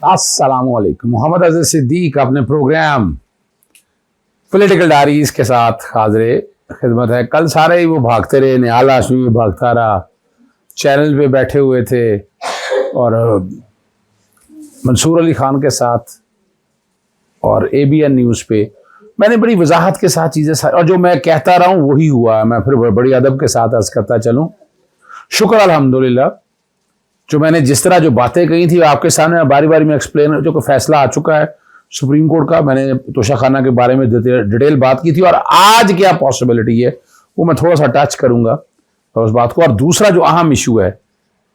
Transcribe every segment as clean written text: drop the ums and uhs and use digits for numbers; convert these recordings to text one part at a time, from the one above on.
अस्सलामुअलैकुम। मोहम्मद अज़ीज़ सिद्दीक अपने programme political diaries के साथ हाजिर खिदमत है। कल सारे ही वो भागते रहे, निहाल हाशमी भी भागता रहा, चैनल पे बैठे हुए थे और मंसूर अली खान के साथ और ABN न्यूज़ पे मैंने बड़ी वजाहत के साथ चीज़ें, और जो मैं कहता रहा हूँ वही हुआ। मैं फिर बड़ी अदब के साथ अर्ज़ करता चलूँ, शुक्र अल्हम्दुलिल्लाह, जो मैंने जिस तरह जो बातें कही थी आपके सामने बारी बारी में एक्सप्लेन, जो फैसला आ चुका है सुप्रीम कोर्ट का। मैंने तोशाखाना के बारे में डिटेल बात की थी और आज क्या पॉसिबिलिटी है वो मैं थोड़ा सा टच करूंगा उस बात को। और दूसरा जो अहम इशू है,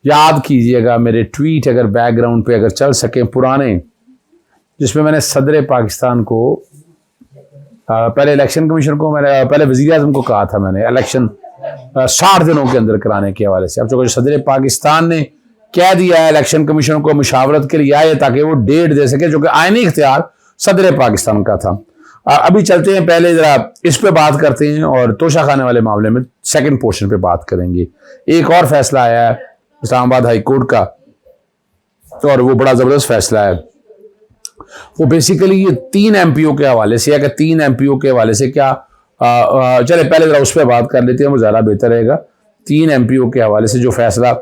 याद कीजिएगा मेरे ट्वीट अगर बैकग्राउंड पे अगर चल सके पुराने, जिसमें मैंने सदर पाकिस्तान को पहले इलेक्शन कमीशन को, मैंने पहले वज़ीर आज़म को कहा था, मैंने इलेक्शन 60 दिनों के अंदर कराने के हवाले से। अब जो सदर पाकिस्तान ने कह दिया है इलेक्शन कमीशन को मुशावरत के लिए आए ताकि वो डेट दे सके, जो कि आईनी इख्तियार सदर पाकिस्तान का था। अभी चलते हैं, पहले जरा इस पे बात करते हैं और तोशाखाने वाले मामले में सेकंड पोर्शन पे बात करेंगे। एक और फैसला आया है इस्लामाबाद हाई कोर्ट का और वो बड़ा ज़बरदस्त फैसला है। वो बेसिकली ये 3 MPO के हवाले से है कि 3 MPO के हवाले से क्या, चले पहले जरा उस पर बात कर लेते हैं, वो ज़्यादा बेहतर रहेगा। 3 MPO के हवाले से जो फैसला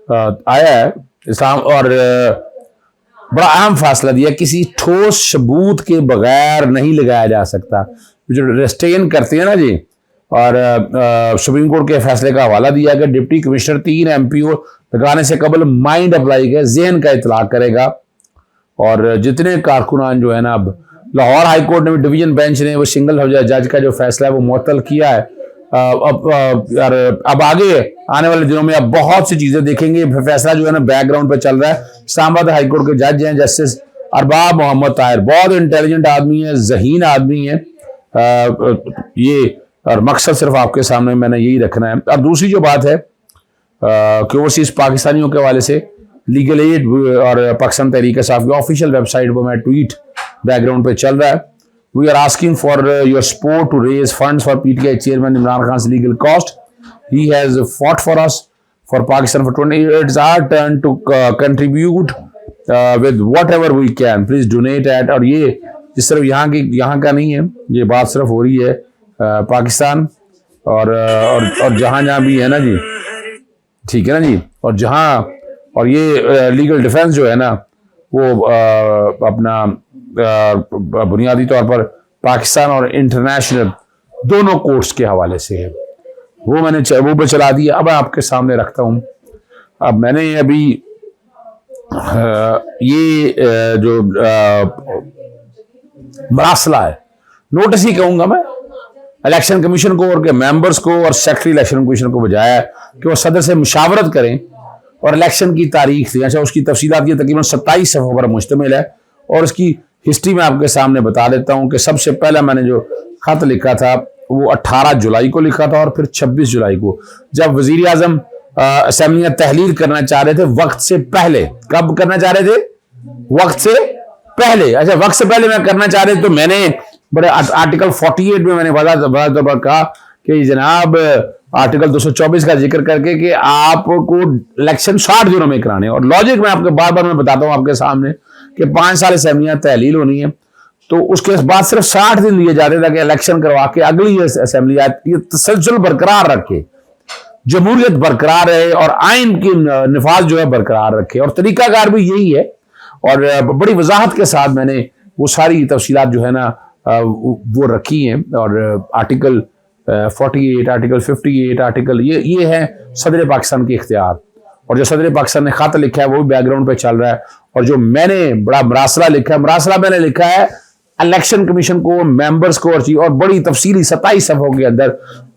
आया है इस्लाम, और बड़ा अहम फैसला दिया, किसी ठोस सबूत के बगैर नहीं लगाया जा सकता। जो रेस्टेन करते हैं ना जी, और सुप्रीम कोर्ट के फैसले का हवाला दिया कि डिप्टी कमिश्नर 3 MPO लगाने से कबल माइंड अप्लाई के जहन का इतलाक करेगा। और जितने कारकुनान जो है ना, अब लाहौर हाई कोर्ट ने भी डिवीजन बेंच ने वो सिंगल जज का जो फैसला है वो मुअत्तल किया है। अब आगे आने वाले दिनों में अब बहुत सी चीजें देखेंगे। फैसला जो है ना बैकग्राउंड पे चल रहा है। इस्लामाबाद हाई कोर्ट के जज हैं जस्टिस अरबाब मोहम्मद ताहिर, बहुत इंटेलिजेंट आदमी है, जहीन आदमी है ये, और मकसद सिर्फ आपके सामने मैंने यही रखना है। और दूसरी जो बात है कि ओवरसीज पाकिस्तानियों के हवाले से लीगल एड और पाकिस्तान तहरीक साहब की ऑफिशियल वेबसाइट पर मैं ट्वीट बैकग्राउंड पे चल रहा है, We are asking for your support to raise funds for PTI chairman Imran Khan's legal cost. He has fought for us, for Pakistan for 20 years. It's our turn to contribute with whatever we can. Please donate at, और ये जिस तरफ यहाँ का नहीं है, ये बात सिर्फ हो रही है पाकिस्तान और जहाँ भी है ना जी, ठीक है ना जी, और जहाँ, और ये लीगल डिफेंस जो है ना वो अपना बुनियादी तौर पर पाकिस्तान और इंटरनेशनल दोनों कोर्ट्स के हवाले से है। वो मैंने वो पे चला दिया। अब आपके सामने रखता हूँ। अब मैंने अभी ये जो मरासला है, नोटिस ही कहूँगा मैं, इलेक्शन कमीशन को और के मेंबर्स को और सेक्रेटरी इलेक्शन कमीशन को बजाया है कि वो सदर से मुशावरत करें और इलेक्शन की तारीख थी। अच्छा, उसकी तफसीलात ये तकरीबन 27 सफ़ों पर मुश्तमिल है और उसकी हिस्ट्री में आपके सामने बता देता हूं कि सबसे पहला मैंने जो खत लिखा था वो 18 जुलाई को लिखा था और फिर 26 जुलाई को, जब वजीर आजम असेंबलियां तहलील करना चाह रहे थे वक्त से पहले। कब करना चाह रहे थे? वक्त से पहले। अच्छा, वक्त से पहले मैं करना चाह रहे थे तो मैंने बड़े आर्टिकल 48 में मैंने बड़ा कहा कि जनाब आर्टिकल 224 का जिक्र करके कि आपको इलेक्शन 60 दिनों में कराने, और लॉजिक में आपको बार बार मैं बताता हूं आपके सामने कि 5 साल असेंबलियां तहलील होनी है तो उसके बाद सिर्फ 60 दिन दिए जाते ताकि इलेक्शन करवा के अगली असेंबली ये तसलसल बरकरार रखे, जमहूरियत बरकरार रहे और आइन की निफाज जो है बरकरार रखे, और तरीकाकार भी यही है। और बड़ी वजाहत के साथ मैंने वो सारी तफसीलात जो है ना वो रखी हैं। और आर्टिकल 48, आर्टिकल 58, आर्टिकल ये है सदर पाकिस्तान के इख्तियार, और जो सदर पाकिस्तान ने खाता लिखा है वो भी बैकग्राउंड पे चल रहा है। और जो मैंने बड़ा मरासला लिखा है, मरासला मैंने लिखा है इलेक्शन कमीशन को, मेंबर्स को, और बड़ी तफसीली 27 सफ़ों के अंदर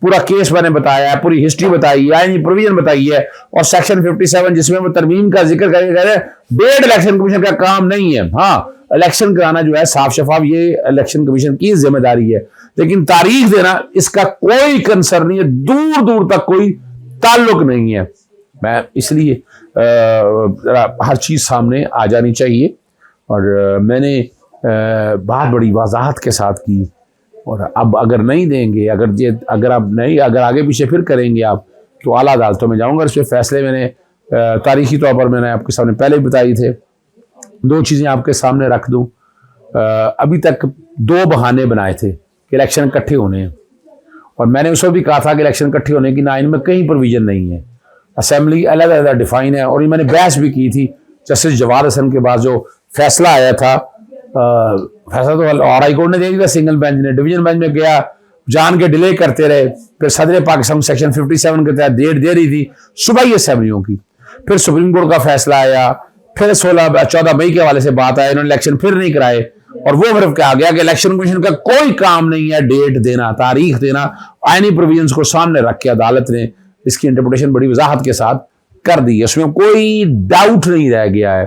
पूरा केस मैंने बताया है, पूरी हिस्ट्री बताई है, आईनी प्रोविजन बताई है, और सेक्शन 57 जिसमें वो तरमीम का जिक्र करके कह रहे हैं डेढ़ इलेक्शन कमीशन का काम नहीं है। हाँ, इलेक्शन कराना जो है साफ शफाफ ये इलेक्शन कमीशन की जिम्मेदारी है, लेकिन तारीख देना इसका कोई कंसर्न नहीं है, दूर दूर तक कोई ताल्लुक नहीं है। मैं इसलिए हर चीज़ सामने आ जानी चाहिए, और मैंने बात बड़ी वजाहत के साथ की। और अब अगर नहीं देंगे, अगर आगे पीछे फिर करेंगे आप तो आला अदालतों में जाऊंगा। इस पर फैसले मैंने तारीखी तौर पर मैंने आपके सामने पहले ही बताए थे दो चीज़ें आपके सामने रख दूं। अभी तक दो बहाने बनाए थे कि इलेक्शन इकट्ठे होने हैं, और मैंने उसको भी कहा था कि इलेक्शन इकट्ठे होने की ना इनमें कहीं प्रोविजन नहीं है, असेंबली अलग अलग डिफाइन है। और ये मैंने बहस भी की थी जस्टिस जवाद हसन के बाद जो फैसला आया था, फैसला तो और हाई कोर्ट ने दे दिया, सिंगल बेंच ने, डिवीजन बेंच में गया, जान के डिले करते रहे। फिर सदर पाकिस्तान सेक्शन 57 के तहत डेट दे रही थी सुबह ही असेंबलियों की। फिर सुप्रीम कोर्ट का फैसला आया, फिर 14 मई के हवाले से बात आया, इन्होंने इलेक्शन फिर नहीं कराए, और वो फिर क्या गया कि इलेक्शन कमीशन का कोई काम नहीं है डेट देना, तारीख देना। आईनी प्रोविजंस को सामने रख के अदालत ने इसकी इंटरप्रिटेशन बड़ी वजाहत के साथ कर दी है, उसमें कोई डाउट नहीं रह गया है।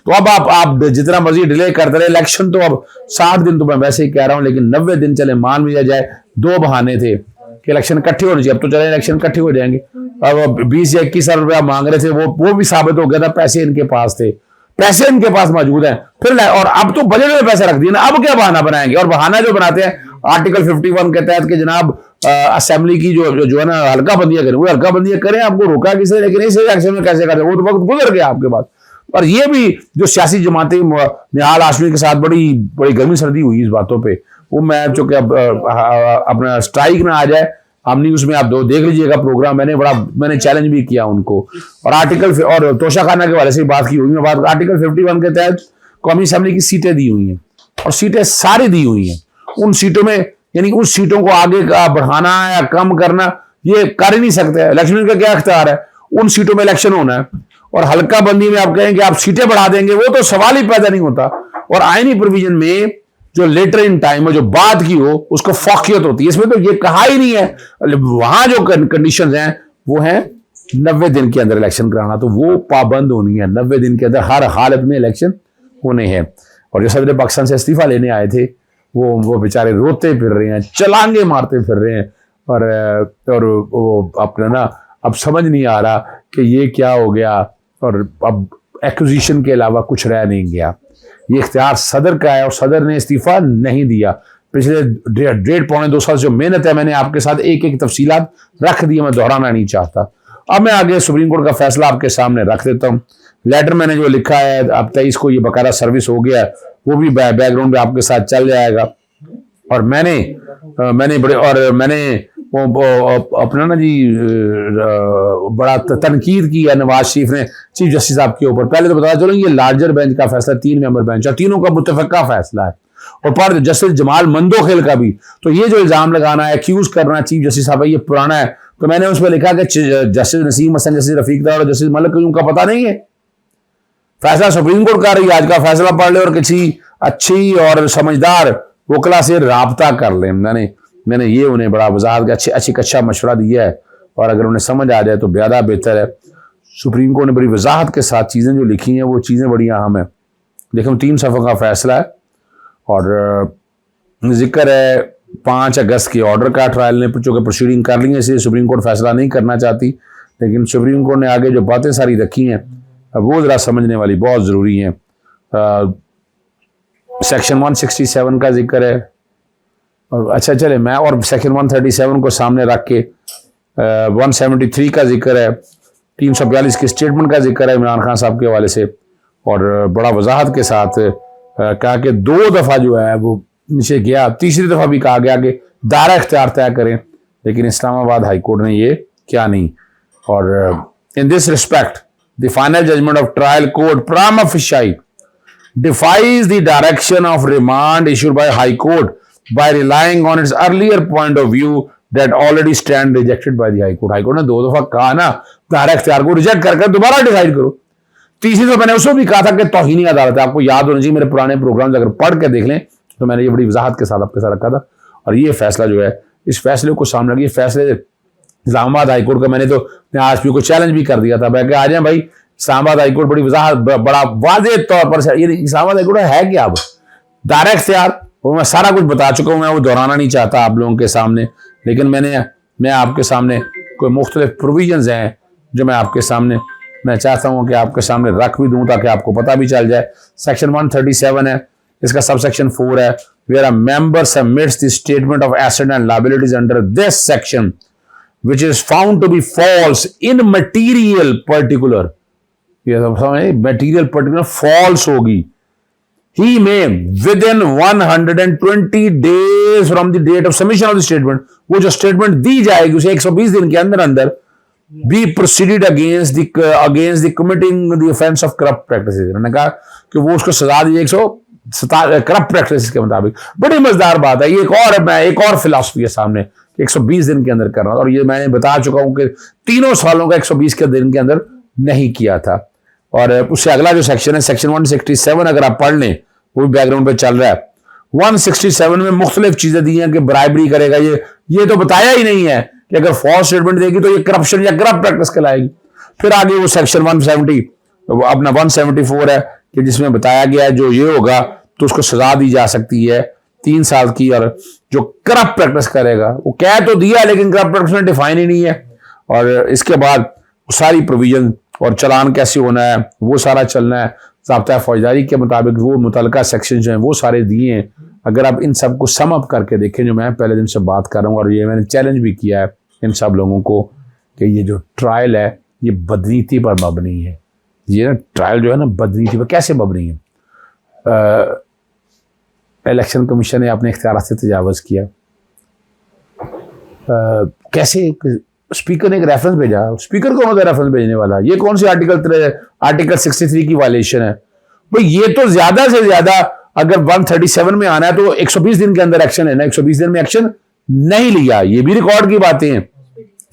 तो अब आप जितना मर्जी डिले करते रहे, इलेक्शन तो अब 60 दिन तो मैं वैसे ही कह रहा हूं, लेकिन 90 दिन चले मान लिया जाए। दो बहाने थे कि इलेक्शन इकट्ठे होने चाहिए, अब तो चले इलेक्शन इकट्ठे हो जाएंगे। अब 20 या 21 अरब रुपया मांग रहे थे, वो भी साबित हो गया था, पैसे इनके पास थे, पैसे इनके पास मौजूद हैं। फिर और अब तो बजट में पैसे रख दिए ना, अब क्या बहाना बनाएंगे? और बहाना जो बनाते हैं आर्टिकल 51 के तहत कि जनाब असेंबली की जो है ना हल्का बंदियां करें, वो हल्का बंदियां करें, आपको रोका किसी, लेकिन इस इलेक्शन में कैसे करें? वो तो वक्त गुजर गया आपके पास। और ये भी जो सियासी जमातें निहाल हाशमी के साथ बड़ी बड़ी गर्मी सर्दी हुई इस बातों पे, वो मैं चूंकि अब अपना स्ट्राइक ना आ जाए, हमने उसमें आप दो देख लीजिएगा प्रोग्राम, मैंने चैलेंज भी किया उनको। और आर्टिकल और तोशाखाना के वाले से बात की हुई है, बात आर्टिकल 51 के तहत कौमी असेंबली की सीटें दी हुई हैं, और सीटें सारी दी हुई हैं। उन सीटों में यानी उस सीटों को आगे बढ़ाना या कम करना ये कर ही नहीं सकते। इलेक्शन का क्या अख्तियार है? उन सीटों में इलेक्शन होना है, और हल्का बंदी में आप कहें कि आप सीटें बढ़ा देंगे, वो तो सवाल ही पैदा नहीं होता। और आईनी प्रोविजन में जो लेटर इन टाइम हो, जो बात की हो, उसको फौकियत होती है। इसमें तो ये कहा ही नहीं है। वहां जो कंडीशंस हैं वो हैं 90 दिन के अंदर इलेक्शन कराना, तो वो पाबंद होनी है। 90 दिन के अंदर हर हालत में इलेक्शन होने हैं। और जो सदर पाकिस्तान से इस्तीफा लेने आए थे, वो बेचारे रोते फिर रहे हैं, चलांगे मारते फिर रहे हैं, और वो अपना ना अब समझ नहीं आ रहा कि ये क्या हो गया। और अब एक्विजिशन के अलावा कुछ रह नहीं गया। ये इख्तियार सदर का है, और सदर ने इस्तीफा नहीं दिया। पिछले 1.5-2 साल जो मेहनत है, मैंने आपके साथ एक एक तफसीलात रख दी, मैं दोहराना नहीं चाहता। अब मैं आगे सुप्रीम कोर्ट का फैसला आपके सामने रख देता हूँ। लेटर मैंने जो लिखा है, अब 23 को ये बकायदा सर्विस हो गया है, वो भी बैकग्राउंड में आपके साथ चल जाएगा। और मैंने अपना ना जी बड़ा तनकीद की है नवाज शरीफ ने चीफ जस्टिस साहब के ऊपर। पहले तो बताया चलो ये लार्जर बेंच का फैसला, 3 मेंबर बेंच, और तीनों का मुतफक्का फैसला है। और पर जस्टिस जमाल मंदोखेल का भी, तो ये जो इल्जाम लगाना है, एक्यूज करना चीफ जस्टिस साहब ये पुराना है। तो मैंने उस पर लिखा कि जस्टिस नसीम हसन, जस्टिस रफीक दार और जस्टिस मलिक का पता नहीं है। फैसला सुप्रीम कोर्ट कर रही है, आज का फैसला पढ़ ले और किसी अच्छी और समझदार वकला से राबता कर ले। मैंने ये उन्हें बड़ा वजाहत अच्छा मशवरा दिया है, और अगर उन्हें समझ आ जाए तो ज़्यादा बेहतर है। सुप्रीम कोर्ट ने बड़ी वजाहत के साथ चीज़ें जो लिखी हैं, वो चीज़ें बड़ी अहम है। देखो 3 सफ़ों का फैसला है, और जिक्र है 5 अगस्त के ऑर्डर का। ट्रायल ने चूँकि प्रोसीडिंग कर ली है, इसलिए सुप्रीम कोर्ट फैसला नहीं करना चाहती, लेकिन सुप्रीम कोर्ट ने आगे जो बातें सारी रखी हैं वो ज़रा समझने वाली बहुत ज़रूरी हैं। सेक्शन 167 का जिक्र है, और अच्छा चले मैं और सेक्शन 137 को सामने रख के 173 का जिक्र है, 342 की स्टेटमेंट का जिक्र है इमरान खान साहब के हवाले से, और बड़ा वजाहत के साथ कहा कि 2 दफ़ा जो है वो नीचे गया, तीसरी दफ़ा भी कहा गया कि दायरा इख्तियार तय करें, लेकिन इस्लामाबाद हाई कोर्ट ने ये क्या नहीं। और in this respect the final judgment of trial court prima facie defies the direction of remand issued by High Court by relying on its earlier point of view that already stand rejected by the High Court. High Court ने 2 दफा कहा ना दायरा इख्तियार को reject करके दोबारा decide करो। तीसरी तो मैंने उसको भी कहा था कि तौहीनी अदालत है, आपको याद होना चाहिए, मेरे पुराने प्रोग्राम अगर पढ़ के देख लें तो मैंने ये बड़ी वजाहत के साथ आपके साथ रखा था। और ये फैसला जो है, इस फैसले को सामने रखिए, फैसले इस्लामाबाद हाई कोर्ट का मैंने तो आज भी को चैलेंज भी कर दिया था, मैं आ जाए भाई इस्लामाबाद हाई कोर्ट बड़ी वजाहत बड़ा वाज़ेह तौर पर, ये इस्लामाबाद हाई कोर्ट है क्या अब दायरा इख्तियार, वो मैं सारा कुछ बता चुका हूँ, मैं वो दोहराना नहीं चाहता आप लोगों के सामने। लेकिन मैं आपके सामने कोई मुख्तलिफ प्रोविजंस हैं जो मैं आपके सामने मैं चाहता हूँ कि आपके सामने रख भी दूँ ताकि आपको पता भी चल जाए। सेक्शन 137 है, इसका सब सेक्शन 4 है, where a member submits the statement of asset and liabilities under this section which is found to be false in material particular, material particular false होगी he may within 120 days from the date of submission of the statement, वो जो statement दी जाएगी उसे 120 दिन के अंदर अंदर be proceeded against the committing the offence of corrupt practices. उन्होंने कहा कि वो उसको सजा दी 117 करप्ट प्रैक्टिस के मुताबिक। बड़ी मजेदार बात है ये। एक और फिलॉसफी है सामने, 120 दिन के अंदर करना, और ये मैंने बता चुका हूं कि 3 सालों का 120 के दिन के अंदर नहीं किया था। और उससे अगला जो सेक्शन है, सेक्शन 167, अगर आप पढ़ लें, वो भी बैकग्राउंड पे चल रहा है। 167 में मुख्तलिफ चीजें दी हैं कि ब्राइबरी करेगा, ये तो बताया ही नहीं है कि अगर फॉल्स स्टेटमेंट देगी तो ये करप्शन या करप्ट प्रैक्टिस कहलाएगी। फिर आगे वो सेक्शन 170 अपना 174 है कि जिसमें बताया गया है जो ये होगा तो उसको सजा दी जा सकती है 3 साल की, और जो करप्ट प्रैक्टिस करेगा, वो कह तो दिया लेकिन करप्ट प्रैक्टिस में डिफाइन ही नहीं है। और इसके बाद सारी प्रोविजन और चलान कैसे होना है वो सारा चलना है, ज़ाब्ता फौजदारी के मुताबिक वो मुतलका सेक्शन जो हैं वो सारे दिए हैं। अगर आप इन सब को सम अप करके देखें, जो मैं पहले दिन से बात कर रहा हूँ, और ये मैंने चैलेंज भी किया है इन सब लोगों को कि ये जो ट्रायल है ये बदनीति पर मबनी है। ये ना ट्रायल जो है ना बदनीति पर कैसे मबनी है? इलेक्शन कमीशन ने अपने इख्तियार से तजावज़ किया। कैसे? स्पीकर ने एक रेफरेंस भेजा। स्पीकर कौन होता है रेफरेंस भेजने वाला? ये कौन सी आर्टिकल 63 की वायलेशन है भाई? ये तो ज्यादा से ज्यादा अगर 137 में आना है तो 120 दिन के अंदर एक्शन लेना, 120 दिन में एक्शन नहीं लिया, ये भी रिकॉर्ड की बातें हैं।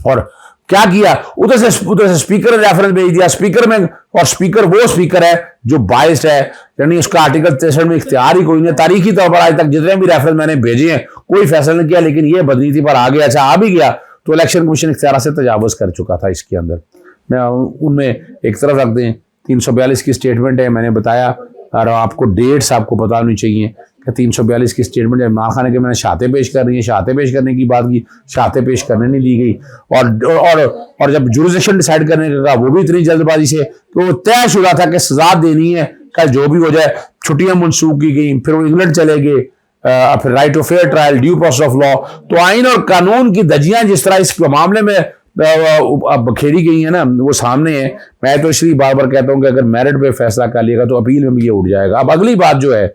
और क्या किया, उधर से स्पीकर ने रेफरेंस भेज दिया स्पीकर में, और स्पीकर वो स्पीकर है जो बाइस्ड है, यानी उसका आर्टिकल 63 में इख्तियार ही कोई नहीं। तारीखी तौर पर आज तक जितने भी रेफरेंस मैंने भेजे हैं कोई फैसला नहीं किया, लेकिन ये बदनीति पर आ गया। अच्छा, आ भी गया तो इलेक्शन कमीशन इख्तियार से तजावुज कर चुका था इसके अंदर। मैं उनमें एक तरफ रख दें, 342 की स्टेटमेंट है, मैंने बताया, और आपको डेट्स आपको पता होनी चाहिए कि 342 की स्टेटमेंट है। इमरान खान के मैंने शहादतें पेश कर रही है, शहादतें पेश करने की बात की, शहादतें पेश करने नहीं दी गई। और जब जुरिसडिक्शन डिसाइड करने का वो भी इतनी जल्दबाजी से कि वो तयशुदा था कि सजा देनी है, क्या जो भी हो जाए। छुट्टियां मनसूख की गई, फिर वो इंग्लैंड चले गए, फिर right to fair trial, due process of law. तो आइन और कानून की धज्जियां जिस तरह इस मामले में बखेरी गई है ना, वो सामने है। मैं तो इसलिए बार बार कहता हूं कि अगर मेरिट पे फैसला कर लिएगा तो अपील में भी ये उठ जाएगा। अब अगली बात जो है,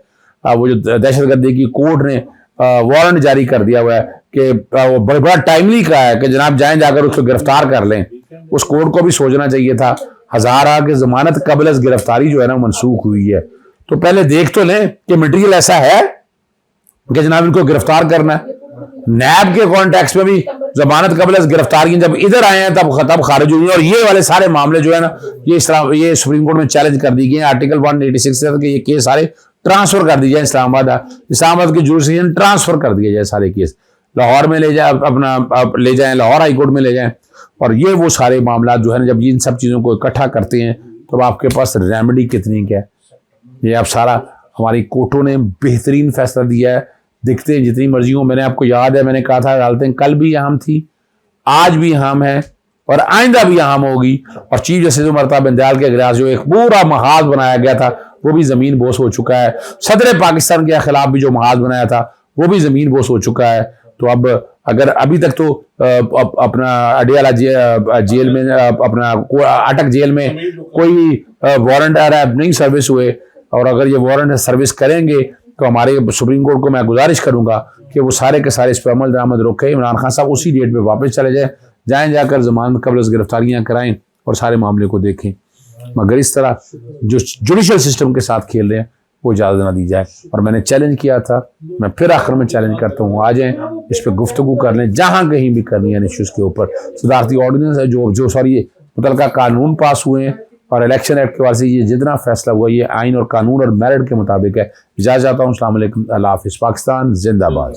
वो जो दहशतगर्दी की कोर्ट ने वारंट जारी कर दिया हुआ है कि वो बड़ा टाइमली का है कि जनाब जाएं, जाकर उसको गिरफ्तार कर लें। उस कोर्ट को भी सोचना चाहिए था। हजारा की जमानत कबल गिरफ्तारी जो है ना मनसूख हुई है, तो पहले देख तो लें कि मटेरियल ऐसा है कि जनाब इनको गिरफ्तार करना है। नैब के कॉन्टेक्स्ट में भी जमानत कबल गिरफ्तारी जब इधर आए हैं तब खारिज हुई है। और ये वाले सारे मामले जो है ना, ये इस तरह ये सुप्रीम कोर्ट में चैलेंज कर दी गई है आर्टिकल 186 से कि ये केस सारे ट्रांसफर कर दिए जाए इस्लामाबाद की जुरिसडिक्शन ट्रांसफर कर दिए जाए, सारे केस लाहौर में ले जाए, अपना ले जाएं, लाहौर हाई कोर्ट में ले जाएं। और ये वो सारे मामला जो है ना, जब इन सब चीज़ों को इकट्ठा करते हैं तो आपके पास रेमेडी कितनी क्या है। ये अब सारा हमारी कोर्टों ने बेहतरीन फैसला दिया है। दिखते हैं जितनी मर्जी हो। मैंने आपको याद है, मैंने कहा था अदालतें कल भी अहम थी, आज भी अहम है और आइंदा भी अहम होगी। और चीफ जस्टिस उमर अता बिंदयाल के गिलास जो एक पूरा महाज बनाया गया था वो भी जमीन बोस हो चुका है। सदर पाकिस्तान के खिलाफ भी जो महाज बनाया था वो भी जमीन बोस हो चुका है। तो अब अगर अभी तक तो अपना अडियाला जेल में, अपना अटक जेल में कोई वारंट नहीं सर्विस हुए, और अगर ये वारंट सर्विस करेंगे तो हमारे सुप्रीम कोर्ट को मैं गुजारिश करूंगा कि वो सारे के सारे इस पर अमल दरामद रोके। इमरान खान साहब उसी डेट पे वापस चले जाएं, जाकर जमानत कबल गिरफ्तारियां कराएं और सारे मामले को देखें। मगर इस तरह जो जुडिशल सिस्टम के साथ खेल रहे हैं वो इजाज़त ना दी जाए। और मैंने चैलेंज किया था, मैं फिर आखिर में चैलेंज करता हूँ, आ जाएं, इस पर गुफ्तगू कर लें जहाँ कहीं भी करनी है इश्यूज़ के ऊपर। सदारती ऑर्डिनेंस है जो सारी मुतल्लिका कानून पास हुए हैं और इलेक्शन एक्ट के वास्ते से ये जितना फैसला हुआ ये आइन और कानून और मेरिट के मुताबिक है। इजाज़त चाहता हूँ। अस्सलाम वालेकुम, अल्लाह हाफ़िज़। पाकिस्तान जिंदाबाद।